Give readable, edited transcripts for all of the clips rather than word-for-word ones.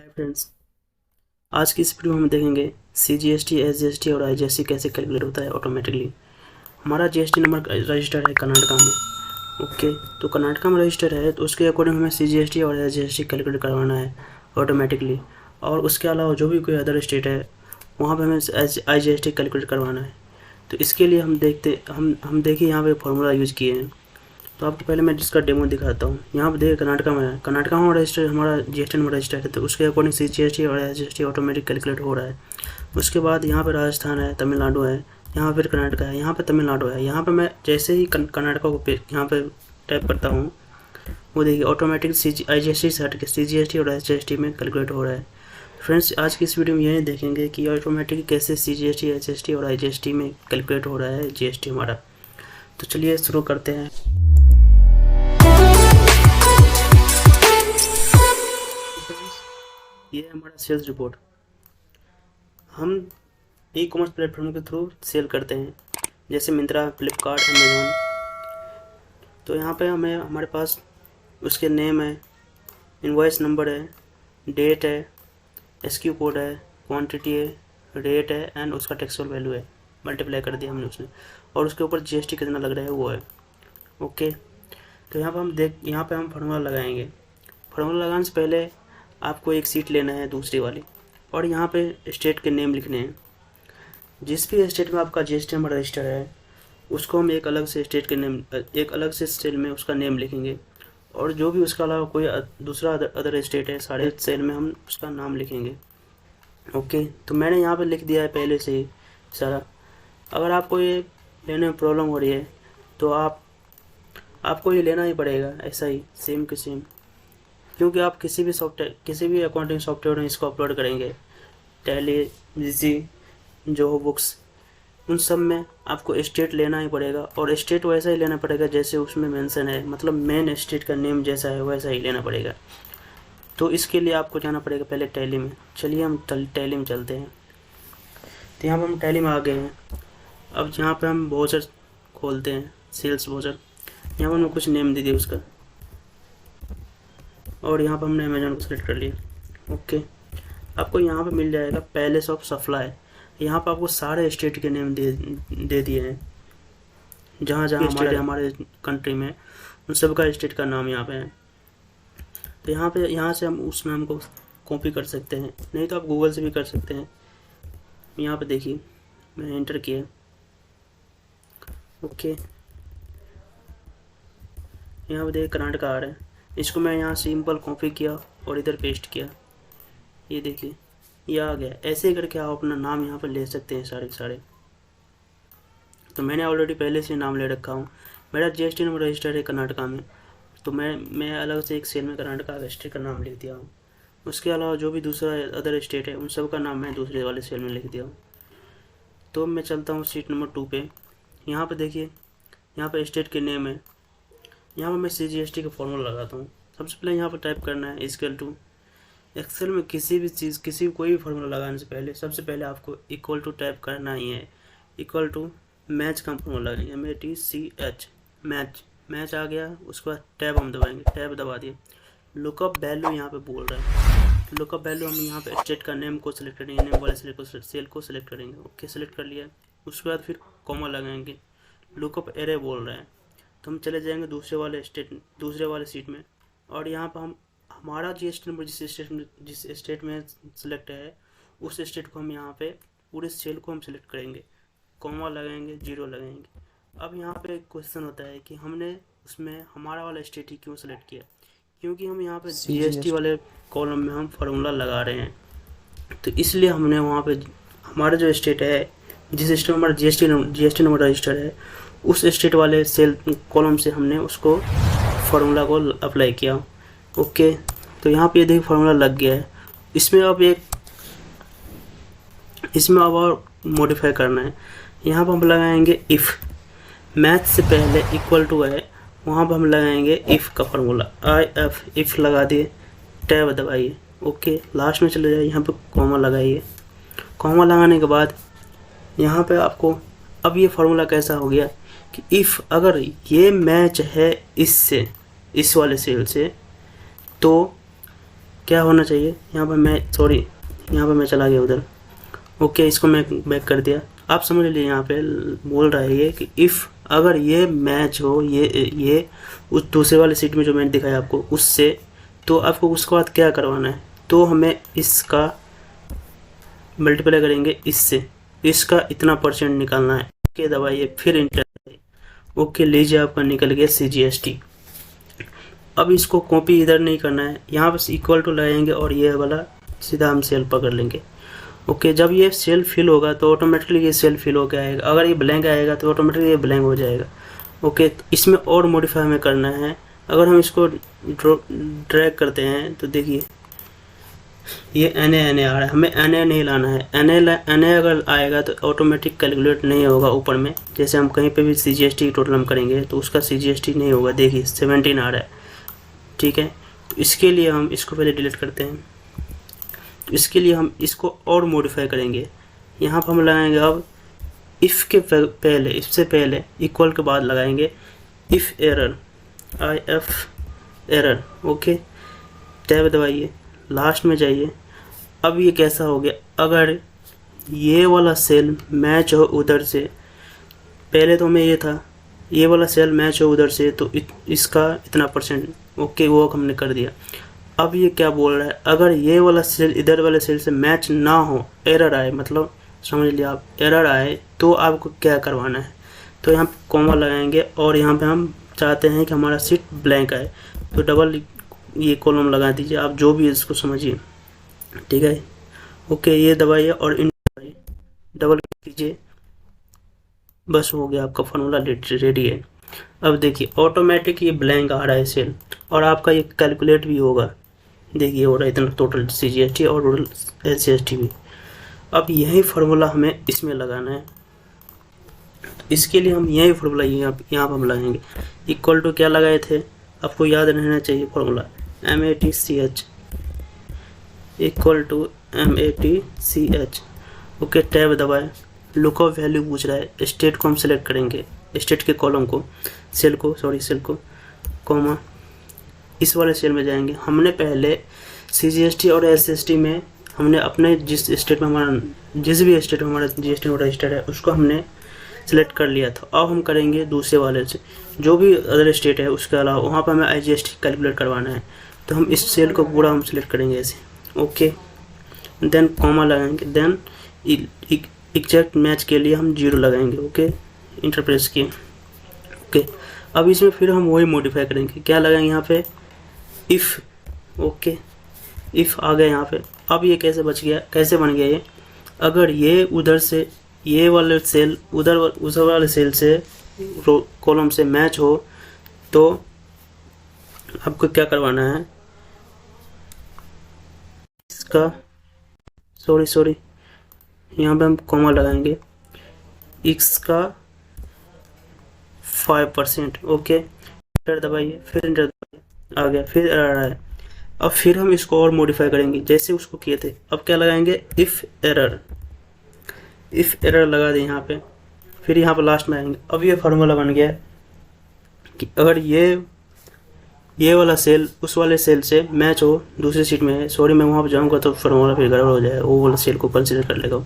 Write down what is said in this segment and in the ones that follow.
Hi friends, आज की इस वीडियो में हम देखेंगे CGST, SGST और IGST कैसे कैलकुलेट होता है ऑटोमेटिकली। हमारा GST नंबर रजिस्टर है कर्नाटका में। ओके, तो कर्नाटका में रजिस्टर है तो उसके अकॉर्डिंग हमें CGST और SGST कैलकुलेट करवाना है ऑटोमेटिकली। और उसके अलावा जो भी कोई अदर स्टेट है वहाँ पे हमें IGST कैलकुलेट करवाना है। तो इसके लिए हम देखिए यहाँ पे फॉर्मूला यूज़ किए हैं। तो आपको पहले मैं जिसका डेमो दिखाता हूँ। यहाँ पर देखिए कर्नाटका में है, कर्नाटका में रजिस्टर हमारा GST नंबर रजिस्टर है, तो उसके अकॉर्डिंग CGST और SGST ऑटोमेटिक कैलकुलेट हो रहा है। उसके बाद यहाँ पे राजस्थान है, तमिलनाडु है, यहाँ फिर कर्नाटका है, यहाँ पे तमिलनाडु है। यहाँ पे मैं जैसे ही कर्नाटका को यहाँ पे टाइप करता हूँ, वो देखिए ऑटोमेटिक IGST से हट के CGST और SGST में कैलकुलेट हो रहा है। फ्रेंड्स, आज की इस वीडियो में यही देखेंगे कि ऑटोमेटिक कैसे CGST, SGST और IGST में कैलकुलेट हो रहा है GST हमारा। तो चलिए शुरू करते हैं। ये है हमारा सेल्स रिपोर्ट। हम ई-कॉमर्स प्लेटफॉर्म के थ्रू सेल करते हैं, जैसे मिंत्रा, फ्लिपकार्ट, अमेज़ॉन। तो यहाँ पे हमारे पास उसके नेम है, इनवॉइस नंबर है, डेट है, SKU कोड है, क्वांटिटी है, रेट है एंड उसका टेक्सुअल वैल्यू है। मल्टीप्लाई कर दिया हमने उसने, और उसके ऊपर GST कितना लग रहा है वो है। ओके, तो यहाँ पे हम फार्मूला लगाएंगे। फार्मूला लगाने से पहले आपको एक सीट लेना है दूसरी वाली, और यहाँ पे स्टेट के नेम लिखने हैं। जिस भी स्टेट में आपका GST नंबर रजिस्टर है उसको हम एक अलग से स्टेट के नेम, एक अलग से सेल में उसका नेम लिखेंगे, और जो भी उसका अलावा कोई दूसरा अदर स्टेट है सारे सेल में हम उसका नाम लिखेंगे। ओके, तो मैंने यहाँ पे लिख दिया है पहले से ही सारा। अगर आपको ये लेने में प्रॉब्लम हो रही है तो आपको ये लेना ही पड़ेगा ऐसा ही सेम के सेम, क्योंकि आप किसी भी अकाउंटिंग सॉफ्टवेयर में इसको अपलोड करेंगे, टैली, विजी, जो बुक्स, उन सब में आपको स्टेट लेना ही पड़ेगा। और स्टेट वैसा ही लेना पड़ेगा जैसे उसमें मेंशन है, मतलब मेन स्टेट का नेम जैसा है वैसा ही लेना पड़ेगा। तो इसके लिए आपको जाना पड़ेगा पहले टैली में। चलिए हम टैली में चलते हैं। तो यहाँ पर हम टैली में आ गए हैं। अब यहाँ पर हम वाउचर खोलते हैं, सेल्स वाउचर। यहाँ पर हमने कुछ नेम दे दिया उसका, और यहाँ पर हमने अमेजोन को सेलेक्ट कर लिया। ओके, आपको यहाँ पे मिल जाएगा पैलेस ऑफ सप्लाई। यहाँ पर आपको सारे स्टेट के नेम दे दिए हैं, जहाँ जहाँ हमारे कंट्री में उन सब का स्टेट का नाम यहाँ पे है। तो यहाँ से हम उस नाम को कॉपी कर सकते हैं, नहीं तो आप गूगल से भी कर सकते हैं। यहाँ पे देखिए मैंने एंटर किया। ओके, यहाँ पे देखिए कर्नाटका आ रहा है, इसको मैं यहाँ सिंपल कॉपी किया और इधर पेस्ट किया। ये देखिए ये आ गया। ऐसे ही करके आप अपना नाम यहाँ पर ले सकते हैं सारे के सारे। तो मैंने ऑलरेडी पहले से नाम ले रखा हूँ। मेरा GST नंबर रजिस्टर है कर्नाटका में, तो मैं अलग से एक सेल में कर्नाटका का स्टेट का नाम लिख दिया हूँ। उसके अलावा जो भी दूसरा अदर स्टेट है उन सब का नाम मैं दूसरे वाले सेल में लिख दिया हूँ। तो मैं चलता हूँ सीट नंबर 2 पे। यहाँ पर देखिए, यहाँ पर स्टेट के नेम है। यहाँ पर मैं CGST का फॉर्मूला लगाता हूँ। सबसे पहले यहाँ पर टाइप करना है इक्वल टू। एक्सेल में कोई भी फार्मूला लगाने से पहले सबसे पहले आपको इक्वल टू टाइप करना ही है। इक्वल टू मैच का फॉर्मूला लगाएंगे, MATCH, मैच आ गया। उसके बाद टैब हम दबाएंगे, टैब दबा दिए। लुकअप वैल्यू यहाँ पे बोल रहा है। लुकअप वैल्यू हम यहाँ पे स्टेट का नेम को सिलेक्ट करेंगे, नेम वाले सेल को सिलेक्ट करेंगे। ओके, सेलेक्ट कर लिया। उसके बाद फिर कॉमा लगाएंगे। लुकअप एरे बोल रहे हैं, तो हम चले जाएंगे दूसरे वाले सीट में, और यहाँ पर हम हमारा GST नंबर जिस स्टेट में सिलेक्ट है उस स्टेट को हम यहाँ पे पूरे सेल को हम सिलेक्ट करेंगे, कॉमा लगाएंगे, 0 लगाएंगे। अब यहाँ पे एक क्वेश्चन होता है कि हमने उसमें हमारा वाला स्टेट ही क्यों सिलेक्ट किया, क्योंकि हम यहाँ पे GST वाले कॉलम में हम फार्मूला लगा रहे हैं। तो इसलिए हमने वहाँ पे हमारा जो स्टेट है, जिस स्टेट में हमारा GST नंबर रजिस्टर है, उस स्टेट वाले सेल कॉलम से हमने उसको फार्मूला को अप्लाई किया। ओके, तो यहाँ पे ये देखिए फार्मूला लग गया है। इसमें अब और मॉडिफाई करना है। यहाँ पर हम लगाएंगे इफ़। मैथ से पहले इक्वल टू है, वहाँ पर हम लगाएंगे इफ़ का फार्मूला, इफ़ लगा दिए, टैब दबाइए। ओके, लास्ट में चले जाइए, यहाँ पे कॉमा लगाइए। कॉमा लगाने के बाद यहाँ पे आपको अब ये फार्मूला कैसा हो गया कि इफ़ अगर ये मैच है इससे, इस वाले सेल से, तो क्या होना चाहिए यहाँ पर, मैं सॉरी यहाँ पर मैं चला गया उधर। ओके, इसको मैं बैक कर दिया। आप समझ लीजिए यहाँ पे बोल रहा है ये कि इफ़ अगर ये मैच हो ये उस दूसरे वाले सीट में जो मैंने दिखाया आपको उससे, तो आपको उसके बाद क्या करवाना है, तो हमें इसका मल्टीप्लाई करेंगे इससे, इसका इतना परसेंट निकालना है। ओके दबाइए, फिर इंटर। ओके लीजिए, आपका निकल गया CGST। अब इसको कॉपी इधर नहीं करना है, यहाँ बस इक्वल टू लगाएंगे और ये वाला सीधा हम सेल पकड़ लेंगे। ओके, जब ये सेल फिल होगा तो ऑटोमेटिकली ये सेल फिल होकर आएगा। अगर ये ब्लैंक आएगा तो ऑटोमेटिकली ये ब्लैंक हो जाएगा। ओके, तो इसमें और मॉडिफाई हमें करना है। अगर हम इसको ड्रैग करते हैं तो देखिए ये NA आ रहा है, हमें NA नहीं लाना है। NA अगर आएगा तो ऑटोमेटिक कैलकुलेट नहीं होगा ऊपर में। जैसे हम कहीं पे भी CGST टोटल हम करेंगे तो उसका CGST नहीं होगा। देखिए 17 आ रहा है, ठीक है। तो इसके लिए हम इसको पहले डिलीट करते हैं। तो इसके लिए हम इसको और मॉडिफाई करेंगे। यहाँ पर हम लगाएंगे अब इफ़ के पहले, इससे पहले इक्वल के बाद लगाएंगे if error, IF error. Okay, tab दबाइए, लास्ट में जाइए। अब ये कैसा हो गया, अगर ये वाला सेल मैच हो उधर से, पहले तो हमें ये था ये वाला सेल मैच हो उधर से तो इसका इतना परसेंट। ओके, वो हमने कर दिया। अब ये क्या बोल रहा है, अगर ये वाला सेल इधर वाले सेल से मैच ना हो, एरर आए, मतलब समझ लिया आप, एरर आए तो आपको क्या करवाना है। तो यहाँ पे कॉमा लगाएंगे और यहाँ पे हम चाहते हैं कि हमारा सीट ब्लैंक आए, तो डबल ये कॉलम लगा दीजिए, आप जो भी इसको समझिए, ठीक है। ओके, ये दबाइए और इन दबाइए, डबल कीजिए, बस हो गया, आपका फार्मूला रेडी है। अब देखिए ऑटोमेटिक ये ब्लैंक आ रहा है सेल, और आपका ये कैलकुलेट भी होगा। देखिए हो रहा है इतना टोटल CGST और टोटल SGST भी। अब यही फार्मूला हमें इसमें लगाना है। इसके लिए हम यही फार्मूला यहाँ पर हम लगाएंगे। इक्वल टू क्या लगाए थे, आपको याद रहना चाहिए formula, MATCH equal to MATCH। Okay, tab दबाए, लुकअप वैल्यू पूछ रहा है, स्टेट को हम सेलेक्ट करेंगे, स्टेट के कॉलम को, सेल को कॉमा, इस वाले सेल में जाएंगे। हमने पहले CGST और SGST में हमने अपने जिस स्टेट में हमारा GST नोट रजिस्टर्ड है उसको हमने सेलेक्ट कर लिया था। अब हम करेंगे दूसरे वाले से, जो भी अदर स्टेट है उसके अलावा वहाँ पर हमें IGST कैलकुलेट करवाना है। तो हम इस सेल को पूरा हम सेलेक्ट करेंगे ऐसे। ओके, देन कॉमा लगाएंगे, देन एग्जैक्ट मैच के लिए हम 0 लगाएंगे। ओके, इंटर प्रेस किए। ओके, अब इसमें फिर हम वही मॉडिफाई करेंगे, क्या लगाएंगे यहाँ पे, इफ़। ओके, इफ़ आ गया यहाँ पे। अब ये कैसे बन गया ये, अगर ये उधर से ये वाले सेल उस वाले सेल से कॉलम से मैच हो तो आपको क्या करवाना है, इसका सॉरी यहाँ पे हम कॉमा लगाएंगे, इसका 5%। ओके, एंटर दबाइए, फिर एंटर दबाइए, आ गया, फिर एरर आया। अब फिर हम इसको और मॉडिफाई करेंगे जैसे उसको किए थे। अब क्या लगाएंगे, इफ़ एरर लगा दें यहाँ पे, फिर यहाँ पे लास्ट में आएंगे। अब ये फार्मूला बन गया कि अगर ये वाला सेल उस वाले सेल से मैच हो, दूसरी सीट में है, सॉरी मैं वहाँ पर जाऊँगा तो फार्मूला फिर गड़बड़ हो जाएगा, वो वाला सेल को कंसिडर कर लेगा।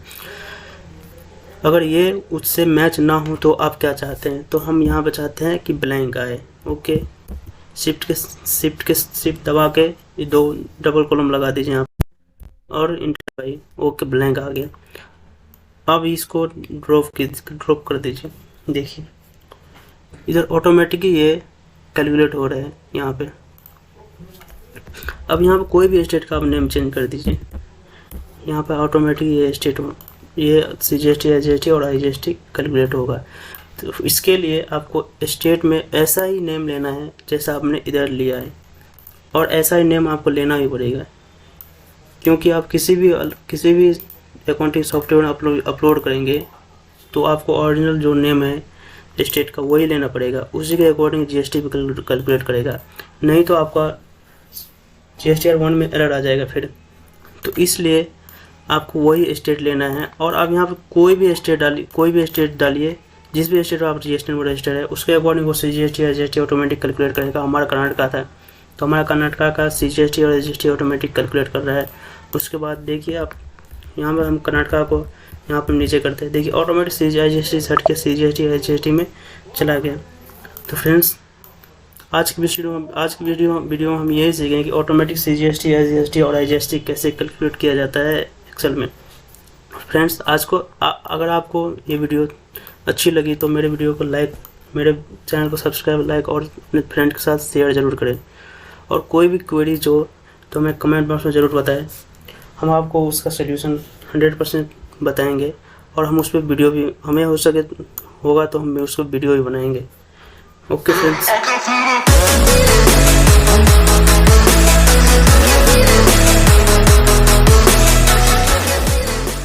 अगर ये उससे मैच ना हो तो आप क्या चाहते हैं, तो हम यहाँ पे चाहते हैं कि ब्लैंक आए। ओके, शिफ्ट दबा के ये 2 डबल कॉलम लगा दीजिए यहाँ पे और इंटर भाई। ओके, ब्लैंक आ गया। अब इसको ड्रॉप कर दीजिए। देखिए इधर ऑटोमेटिकली ये कैलकुलेट हो रहा है यहाँ पे। अब यहाँ पे कोई भी स्टेट का आप नेम चेंज कर दीजिए, यहाँ पे ऑटोमेटिक ये स्टेट ये CGST, SGST और IGST कैलकुलेट होगा। तो इसके लिए आपको स्टेट में ऐसा ही नेम लेना है जैसा आपने इधर लिया है, और ऐसा ही नेम आपको लेना ही पड़ेगा, क्योंकि आप किसी भी अकाउंटिंग सॉफ्टवेयर में अपलोड करेंगे तो आपको ओरिजिनल जो नेम है स्टेट का वही लेना पड़ेगा, उसी के अकॉर्डिंग GST भी कैलकुलेट करेगा, नहीं तो आपका GSTR 1 में एरर आ जाएगा फिर। तो इसलिए आपको वही स्टेट लेना है, और आप यहाँ पे कोई भी स्टेट डालिए, जिस भी स्टेट आप GST नंबर रजिस्टर है उसके अकॉर्डिंग वो CGST SGST ऑटोमेटिक कैलकुलेट करेगा। हमारा कर्नाटका था तो हमारा कर्नाटका का CGST और SGST ऑटोमेटिक कैलकुलेट कर रहा है। उसके बाद देखिए आप यहाँ पर हम कर्नाटका को यहाँ पर नीचे करते हैं, देखिए ऑटोमेटिक CGST से हट के CGST और SGST में चला गया। तो फ्रेंड्स आज की वीडियो में हम यही सीखेंगे कि ऑटोमेटिक CGST, SGST और IGST कैसे कैलकुलेट किया जाता है एक्सेल में। फ्रेंड्स अगर आपको ये वीडियो अच्छी लगी तो मेरे वीडियो को लाइक, मेरे चैनल को सब्सक्राइब, लाइक और अपने फ्रेंड के साथ शेयर ज़रूर करें। और कोई भी क्वेरीज हो तो हमें कमेंट बॉक्स में ज़रूर बताएं, हम आपको उसका सलूशन 100% बताएंगे। और हम उस पर वीडियो भी, हमें हो सके होगा तो हम उस पर वीडियो भी बनाएंगे। Okay friends.